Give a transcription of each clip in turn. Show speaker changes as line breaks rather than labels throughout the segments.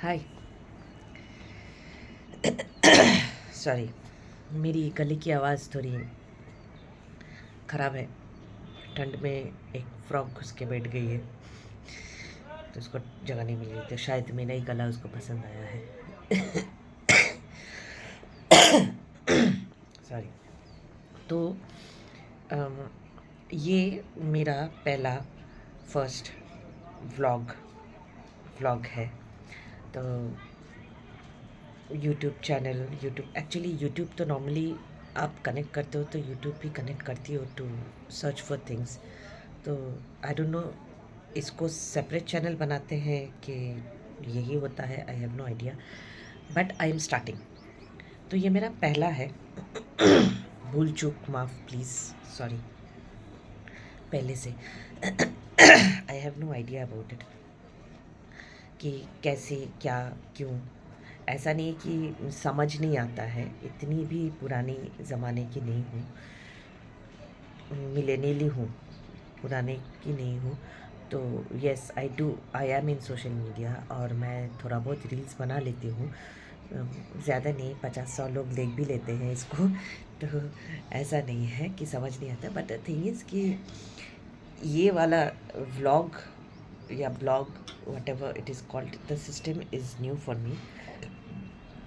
हाय। Sorry, मेरी गले की आवाज़ थोड़ी ख़राब है। ठंड में एक फ्रॉक घुस के बैठ गई है, तो उसको जगह नहीं मिल रही, तो शायद मेरा ही गला उसको पसंद आया है। सॉरी। तो ये मेरा पहला फर्स्ट व्लॉग व्लॉग है। तो YouTube channel, YouTube actually YouTube तो नॉर्मली आप कनेक्ट करते हो तो यूट्यूब भी कनेक्ट करती हो टू सर्च फॉर थिंग्स। तो आई डोंट नो इसको सेपरेट चैनल बनाते हैं कि यही होता है, I have no idea, but I am starting. तो ये मेरा पहला है। भूल चूक माफ़ प्लीज़, सॉरी पहले से। I have no idea about it कि कैसे क्या क्यों। ऐसा नहीं कि समझ नहीं आता है, इतनी भी पुरानी ज़माने की नहीं हूँ, मिलेनियली हूँ, पुराने की नहीं हूँ। तो yes I am in social media और मैं थोड़ा बहुत रील्स बना लेती हूँ। ज़्यादा नहीं, 50-100 लोग देख भी लेते हैं इसको। तो ऐसा नहीं है कि समझ नहीं आता, बट द थिंग इज़ कि ये वाला व्लॉग या blog, what ever it is called, the system is new for me.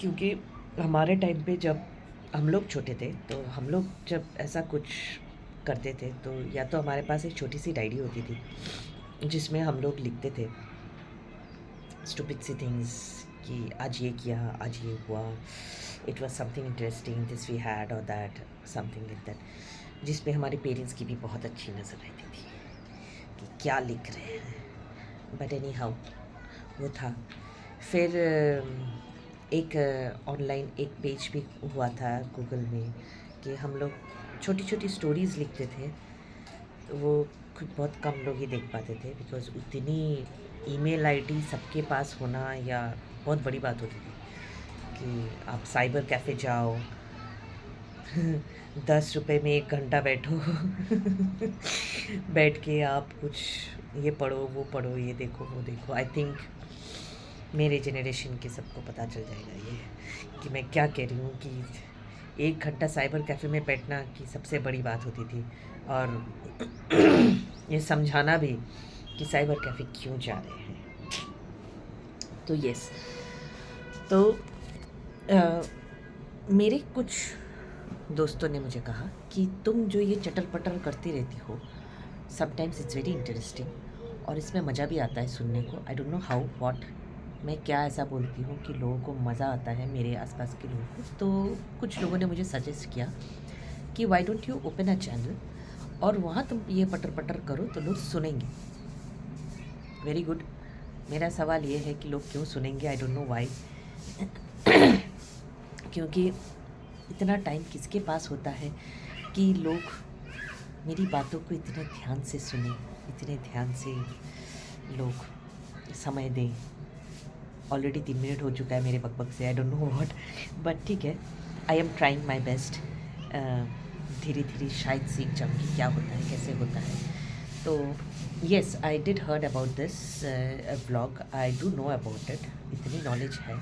क्योंकि हमारे टाइम पे जब हम लोग छोटे थे, तो हम लोग जब ऐसा कुछ करते थे तो या तो हमारे पास एक छोटी सी डायरी होती थी जिसमें हम लोग लिखते थे स्टूपिड सी थिंग्स कि आज ये किया, आज ये हुआ, it was something interesting, this we had और दैट, समथिंग लाइक दैट, जिसमें हमारे पेरेंट्स की भी बहुत अच्छी नज़र आती थी कि क्या लिख रहे हैं। बट एनी हाउ वो था। फिर एक ऑनलाइन एक पेज भी हुआ था गूगल में कि हम लोग छोटी छोटी स्टोरीज़ लिखते थे। तो वो खुद बहुत कम लोग ही देख पाते थे, बिकॉज़ उतनी ईमेल आईडी सबके पास होना या बहुत बड़ी बात होती थी कि आप साइबर कैफ़े जाओ, 10 रुपए में 1 घंटा बैठो। बैठ के आप कुछ ये पढ़ो, वो पढ़ो, ये देखो, वो देखो। आई थिंक मेरे जनरेशन के सबको पता चल जाएगा ये कि मैं क्या कह रही हूँ कि 1 घंटा साइबर कैफ़े में बैठना की सबसे बड़ी बात होती थी। और ये समझाना भी कि साइबर कैफ़े क्यों जा रहे हैं। तो यस, तो मेरे कुछ दोस्तों ने मुझे कहा कि तुम जो ये चटर-पटर करती रहती हो, समटाइम्स इट्स वेरी इंटरेस्टिंग और इसमें मज़ा भी आता है सुनने को। आई डोंट नो हाउ व्हाट, मैं क्या ऐसा बोलती हूँ कि लोगों को मज़ा आता है, मेरे आसपास के लोगों को। तो कुछ लोगों ने मुझे सजेस्ट किया कि why don't you open a channel और वहाँ तुम ये पटर-पटर करो तो लोग सुनेंगे। Very good. मेरा सवाल ये है कि लोग क्यों सुनेंगे? आई डोंट नो व्हाई। क्योंकि इतना टाइम किसके पास होता है कि लोग मेरी बातों को इतने ध्यान से सुने, इतने ध्यान से लोग समय दें। ऑलरेडी 3 मिनट हो चुका है मेरे बकबक से, आई डोंट नो व्हाट, बट ठीक है, I am trying my best. धीरे धीरे शायद सीख जाऊँगी क्या होता है, कैसे होता है। तो yes, I did heard about this vlog, I do know about it. इतनी नॉलेज है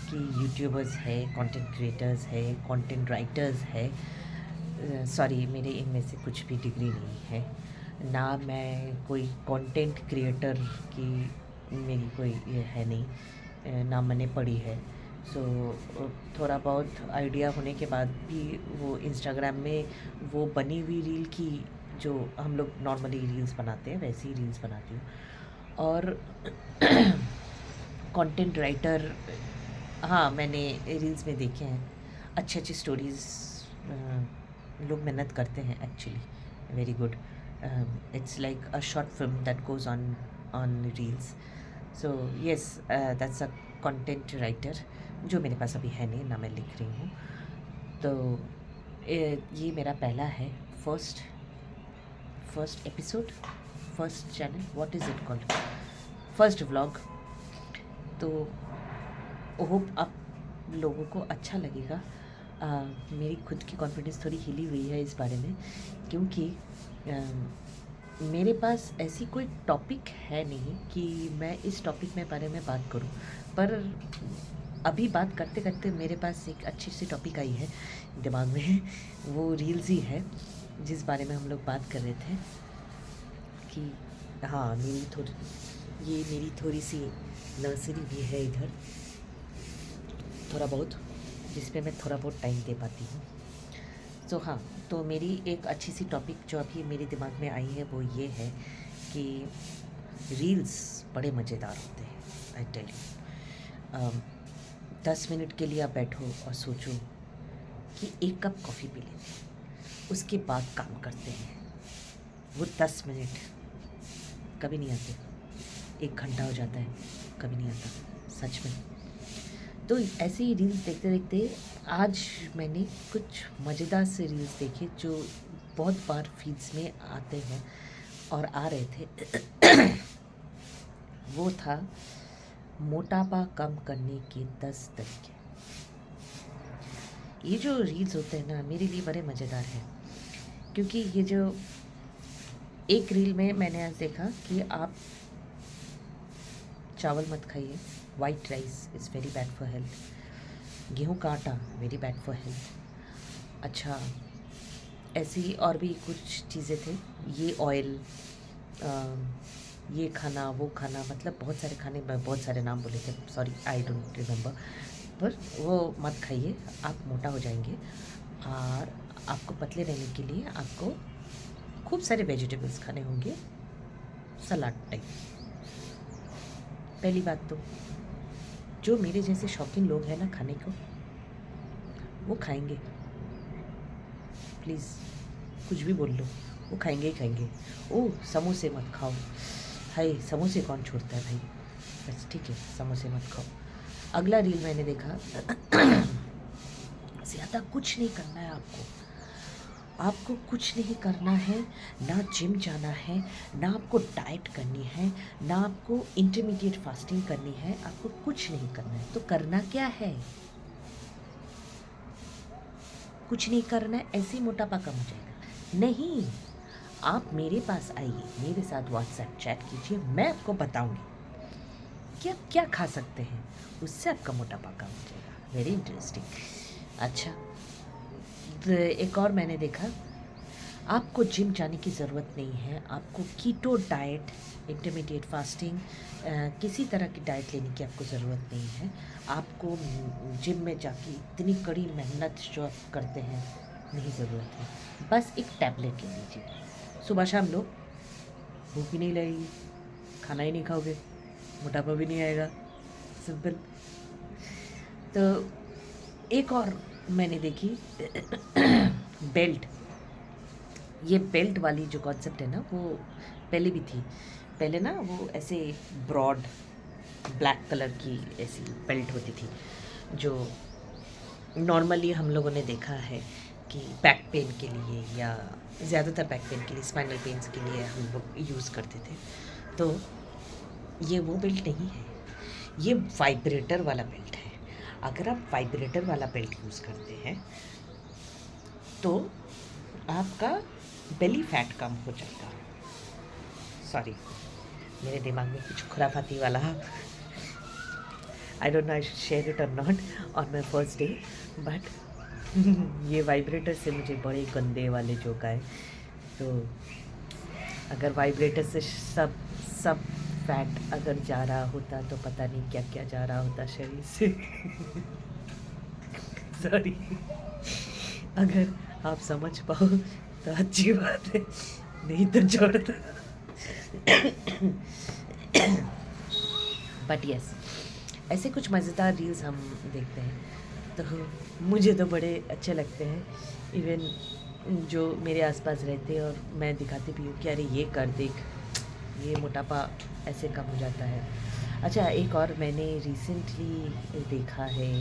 कि यूट्यूबर्स है, कंटेंट क्रिएटर्स है, कंटेंट राइटर्स है। सॉरी, मेरे इनमें से कुछ भी डिग्री नहीं है, ना मैं कोई कंटेंट क्रिएटर की मेरी कोई ये है नहीं, ना मैंने पढ़ी है। सो थोड़ा बहुत आइडिया होने के बाद भी वो इंस्टाग्राम में वो बनी हुई रील की, जो हम लोग नॉर्मली रील्स बनाते हैं वैसी ही रील्स बनाती हूँ। और कंटेंट राइटर, हाँ मैंने रील्स में देखे हैं, अच्छे अच्छे स्टोरीज़ लोग मेहनत करते हैं actually. Very good. It's like a short film that goes on reels. So yes, that's a content writer, जो मेरे पास अभी है नहीं, ना मैं लिख रही हूँ। तो ये मेरा पहला है, first episode, first channel, what is it called, first vlog. तो होप आप लोगों को अच्छा लगेगा। मेरी खुद की कॉन्फिडेंस थोड़ी हिली हुई है इस बारे में, क्योंकि मेरे पास ऐसी कोई टॉपिक है नहीं कि मैं इस टॉपिक में बारे में बात करूं। पर अभी बात करते करते मेरे पास एक अच्छी सी टॉपिक आई है दिमाग में, वो रील्स ही है जिस बारे में हम लोग बात कर रहे थे कि हाँ, मेरी थोड़ी सी नर्सरी भी है इधर, थोड़ा बहुत, जिस पे मैं थोड़ा बहुत टाइम दे पाती हूँ। तो हाँ, तो मेरी एक अच्छी सी टॉपिक जो अभी मेरे दिमाग में आई है वो ये है कि रील्स बड़े मज़ेदार होते हैं। आई टेल यू, 10 मिनट के लिए आप बैठो और सोचो कि एक कप कॉफ़ी पी लेते हैं, उसके बाद काम करते हैं। वो 10 मिनट कभी नहीं आते, 1 घंटा हो जाता है, कभी नहीं आता सच में। तो ऐसे ही रील्स देखते देखते आज मैंने कुछ मज़ेदार से रील्स देखे जो बहुत बार फीड्स में आते हैं और आ रहे थे। वो था मोटापा कम करने के 10 तरीके। ये जो रील्स होते हैं ना, मेरे लिए बड़े मज़ेदार हैं, क्योंकि ये जो एक रील में मैंने आज देखा कि आप चावल मत खाइए, white rice is very bad for health, गेहूं का आटा वेरी बैड फॉर हेल्थ। अच्छा, ऐसी और भी कुछ चीज़ें थे, ये ऑयल, ये खाना वो खाना, मतलब बहुत सारे खाने, बहुत सारे नाम बोले थे, सॉरी आई डोंट रिमेंबर, पर वो मत खाइए, आप मोटा हो जाएंगे। और आपको पतले रहने के लिए आपको खूब सारे वेजिटेबल्स खाने होंगे, सलाद टाइप। पहली बात तो जो मेरे जैसे शौकीन लोग हैं ना खाने को, वो खाएंगे, प्लीज़ कुछ भी बोल लो, वो खाएंगे ही खाएंगे। ओह, समोसे मत खाओ, हाय समोसे कौन छोड़ता है भाई, बस ठीक है समोसे मत खाओ। अगला रील मैंने देखा, ज़्यादा कुछ नहीं करना है आपको कुछ नहीं करना है, ना जिम जाना है, ना आपको डाइट करनी है, ना आपको इंटरमीडिएट फास्टिंग करनी है, आपको कुछ नहीं करना है। तो करना क्या है? कुछ नहीं करना है, ऐसे ही मोटापा कम हो जाएगा? नहीं, आप मेरे पास आइए, मेरे साथ व्हाट्सएप चैट कीजिए, मैं आपको बताऊंगी कि आप क्या खा सकते हैं, उससे आपका मोटापा कम हो जाएगा। Very interesting. अच्छा, एक और मैंने देखा, आपको जिम जाने की ज़रूरत नहीं है, आपको कीटो डाइट, इंटरमीडिएट फास्टिंग, किसी तरह की डाइट लेने की आपको ज़रूरत नहीं है। आपको जिम में जाके इतनी कड़ी मेहनत जो आप करते हैं, नहीं ज़रूरत है। बस एक टैबलेट ले लीजिए, सुबह शाम लो, भूख ही नहीं लगेगी, खाना ही नहीं खाओगे, मोटापा भी नहीं आएगा, सिंपल। तो एक और मैंने देखी, बेल्ट। ये बेल्ट वाली जो कॉन्सेप्ट है ना, वो पहले भी थी। पहले ना वो ऐसे ब्रॉड ब्लैक कलर की ऐसी बेल्ट होती थी, जो नॉर्मली हम लोगों ने देखा है कि बैक पेन के लिए, या ज़्यादातर बैक पेन के लिए, स्पाइनल पेन्स के लिए हम लोग यूज़ करते थे। तो ये वो बेल्ट नहीं है, ये वाइब्रेटर वाला बेल्ट है। अगर आप वाइब्रेटर वाला बेल्ट यूज़ करते हैं तो आपका बेली फैट कम हो जाएगा। सॉरी, मेरे दिमाग में कुछ खुराफाती वाला, I don't know I should share it और not on my first day, but ये वाइब्रेटर से मुझे बड़े गंदे वाले जोक आए। तो अगर वाइब्रेटर से सब फैट अगर जा रहा होता तो पता नहीं क्या क्या जा रहा होता शरीर से। सॉरी, अगर आप समझ पाओ तो अच्छी बात है, नहीं तो छोड़ दो। बट यस, ऐसे कुछ मज़ेदार रील्स हम देखते हैं तो मुझे तो बड़े अच्छे लगते हैं। इवन जो मेरे आसपास रहते हैं, और मैं दिखाती भी हूँ कि अरे ये कर देख, ये मोटापा ऐसे कम हो जाता है। अच्छा, एक और मैंने रिसेंटली देखा है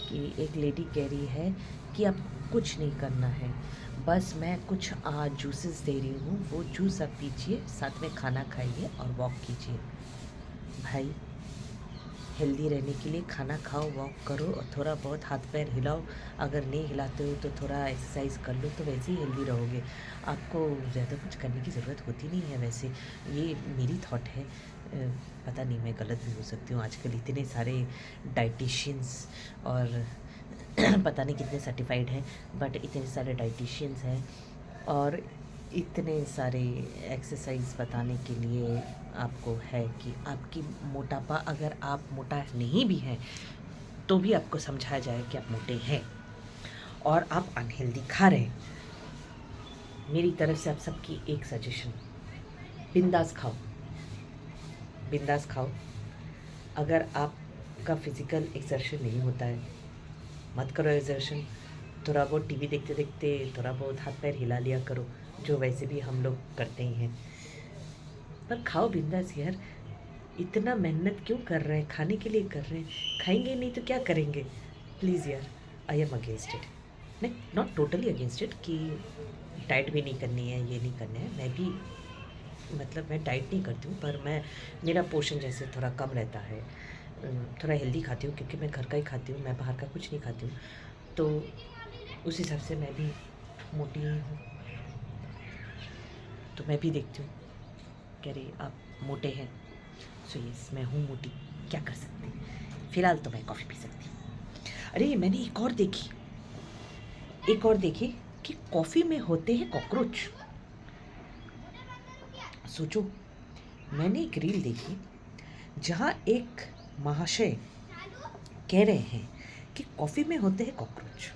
कि एक लेडी कह रही है कि अब कुछ नहीं करना है, बस मैं कुछ जूसेस दे रही हूँ, वो जूस आप पीजिए, साथ में खाना खाइए और वॉक कीजिए। भाई, हेल्दी रहने के लिए खाना खाओ, वॉक करो और थोड़ा बहुत हाथ पैर हिलाओ। अगर नहीं हिलाते हो तो थोड़ा एक्सरसाइज कर लो, तो वैसे ही हेल्दी रहोगे। आपको ज़्यादा कुछ करने की ज़रूरत होती नहीं है। वैसे ये मेरी थॉट है, पता नहीं, मैं गलत भी हो सकती हूँ। आजकल इतने सारे डाइटिशियंस और पता नहीं कितने सर्टिफाइड हैं, बट इतने सारे डाइटिशियंस हैं और इतने सारे एक्सरसाइज बताने के लिए आपको है कि आपकी मोटापा, अगर आप मोटा नहीं भी हैं तो भी आपको समझाया जाए कि आप मोटे हैं और आप अनहेल्दी खा रहे हैं। मेरी तरफ से आप सबकी एक सजेशन, बिंदास खाओ, बिंदास खाओ। अगर आपका फिज़िकल एक्सर्शन नहीं होता है, मत करो एक्सर्शन। थोड़ा बहुत टीवी देखते देखते थोड़ा बहुत हाथ पैर हिला लिया करो, जो वैसे भी हम लोग करते ही हैं। पर खाओ बिंदास यार, इतना मेहनत क्यों कर रहे हैं? खाने के लिए कर रहे हैं, खाएंगे नहीं तो क्या करेंगे? प्लीज़ यार, आई एम अगेंस्ट इट। नहीं, नॉट टोटली अगेंस्ट इट कि डाइट भी नहीं करनी है, ये नहीं करना है। मैं भी मतलब मैं डाइट नहीं करती हूँ, पर मैं, मेरा पोर्शन जैसे थोड़ा कम रहता है, थोड़ा हेल्दी खाती हूँ क्योंकि मैं घर का ही खाती हूँ, मैं बाहर का कुछ नहीं खाती हूँ। तो उस हिसाब से मैं भी मोटी ही हूँ। तो मैं भी देखती हूँ, कह रही आप मोटे हैं, सो यस मैं हूँ मोटी, क्या कर सकते हैं। फ़िलहाल तो मैं कॉफ़ी पी सकती हूँ। अरे मैंने एक और देखी कि कॉफ़ी में होते हैं कॉकरोच। सोचो, मैंने एक रील देखी जहाँ एक महाशय कह रहे हैं कि कॉफ़ी में होते हैं कॉकरोच।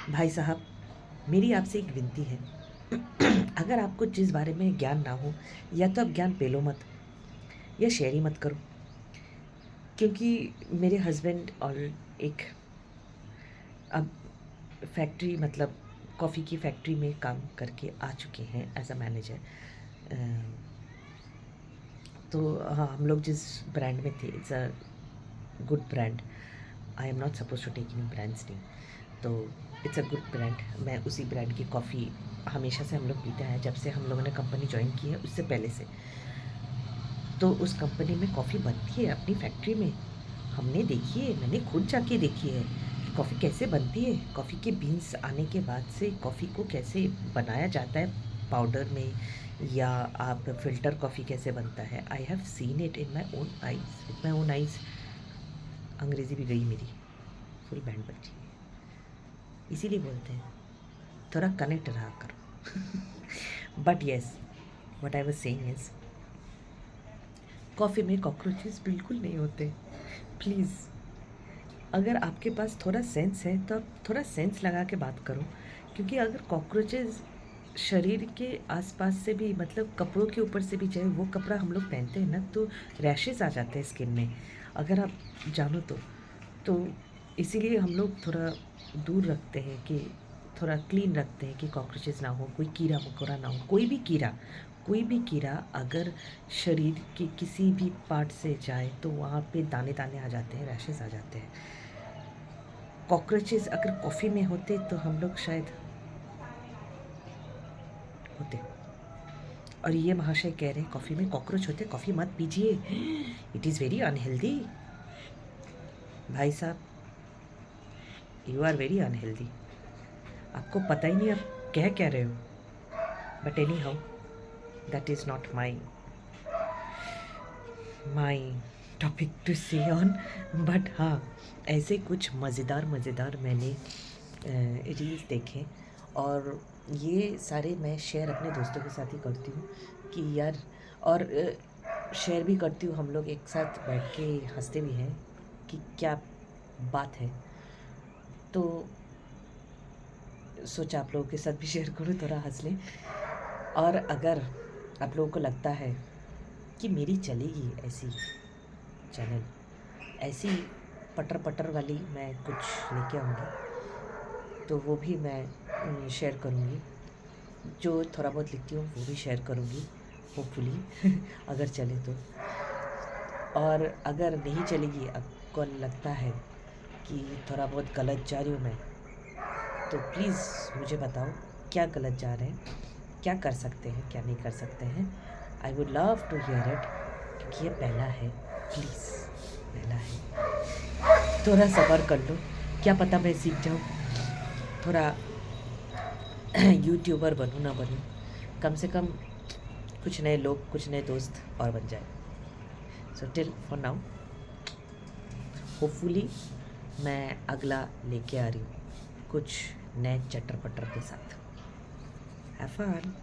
भाई साहब, मेरी आपसे एक विनती है, अगर आपको जिस बारे में ज्ञान ना हो, या तो आप ज्ञान पेलो मत या शेयर ही मत करो। क्योंकि मेरे हस्बैंड और एक अब फैक्ट्री, मतलब कॉफ़ी की फैक्ट्री में काम करके आ चुके हैं एज अ मैनेजर। तो हाँ, हम लोग जिस ब्रांड में थे, it's a good brand. I am not suppose to take in brands name, तो इट्स अ गुड ब्रांड। मैं उसी ब्रांड की कॉफ़ी हमेशा से हम लोग पीते हैं, जब से हम लोगों ने कंपनी ज्वाइन की है उससे पहले से। तो उस कंपनी में कॉफ़ी बनती है अपनी फैक्ट्री में, हमने देखी है, मैंने खुद जाके देखी है कि कॉफ़ी कैसे बनती है। कॉफ़ी के बीन्स आने के बाद से कॉफ़ी को कैसे बनाया जाता है पाउडर में, या आप फ़िल्टर कॉफ़ी कैसे बनता है। I have seen it in my own eyes, with my own eyes. अंग्रेज़ी भी गई मेरी, फुल बैंड बज रही है। इसीलिए बोलते हैं थोड़ा कनेक्ट रहा करो। But yes, what I was saying is, coffee में कॉकरोचेस बिल्कुल नहीं होते। प्लीज़, अगर आपके पास थोड़ा सेंस है तो आप थोड़ा सेंस लगा के बात करो। क्योंकि अगर कॉकरोचेस शरीर के आसपास से भी, मतलब कपड़ों के ऊपर से भी, चाहे वो कपड़ा हम लोग पहनते हैं ना, तो रैशेस आ जाते हैं स्किन में, अगर आप जानो तो इसीलिए हम लोग थोड़ा दूर रखते हैं, कि थोड़ा क्लीन रखते हैं कि कॉकरोचेस ना हो, कोई कीड़ा मकोड़ा ना हो। कोई भी कीड़ा अगर शरीर के किसी भी पार्ट से जाए तो वहाँ पे दाने दाने आ जाते हैं, रैशेस आ जाते हैं। कॉकरोचेस अगर कॉफ़ी में होते तो हम लोग शायद होते। और ये महाशय कह रहे हैं कॉफ़ी में कॉकरोच होते, कॉफ़ी मत पीजिए, इट इज़ वेरी अनहेल्दी। भाई साहब, यू आर वेरी अनहेल्दी। आपको पता ही नहीं आप कह रहे हो। But any how, that is not my topic to say on. But हाँ, ऐसे कुछ मज़ेदार मैंने रील्स देखे, और ये सारे मैं शेयर अपने दोस्तों के साथ ही करती हूँ कि यार, और शेयर भी करती हूँ, हम लोग एक साथ बैठ के हंसते भी हैं कि क्या बात है। तो सोचा आप लोगों के साथ भी शेयर करूँ, थोड़ा हंस लें। और अगर आप लोगों को लगता है कि मेरी चलेगी ऐसी चैनल, ऐसी पटर पटर वाली मैं कुछ लेके आऊँगी, तो वो भी मैं शेयर करूँगी। जो थोड़ा बहुत लिखती हूँ वो भी शेयर करूँगी, होपफुली अगर चले तो। और अगर नहीं चलेगी, आपको लगता है कि थोड़ा बहुत गलत जा रही हूँ मैं, तो प्लीज़ मुझे बताओ क्या गलत जा रहे हैं, क्या कर सकते हैं, क्या नहीं कर सकते हैं। I would love to hear it, क्योंकि ये पहला है, प्लीज़ पहला है। थोड़ा सब्र कर लो, क्या पता मैं सीख जाऊँ, थोड़ा यूट्यूबर बनूँ ना बनूँ, कम से कम कुछ नए लोग, कुछ नए दोस्त और बन जाए। So till for now, hopefully मैं अगला लेके आ रही हूँ कुछ नए चटर-पटर के साथ। Have fun.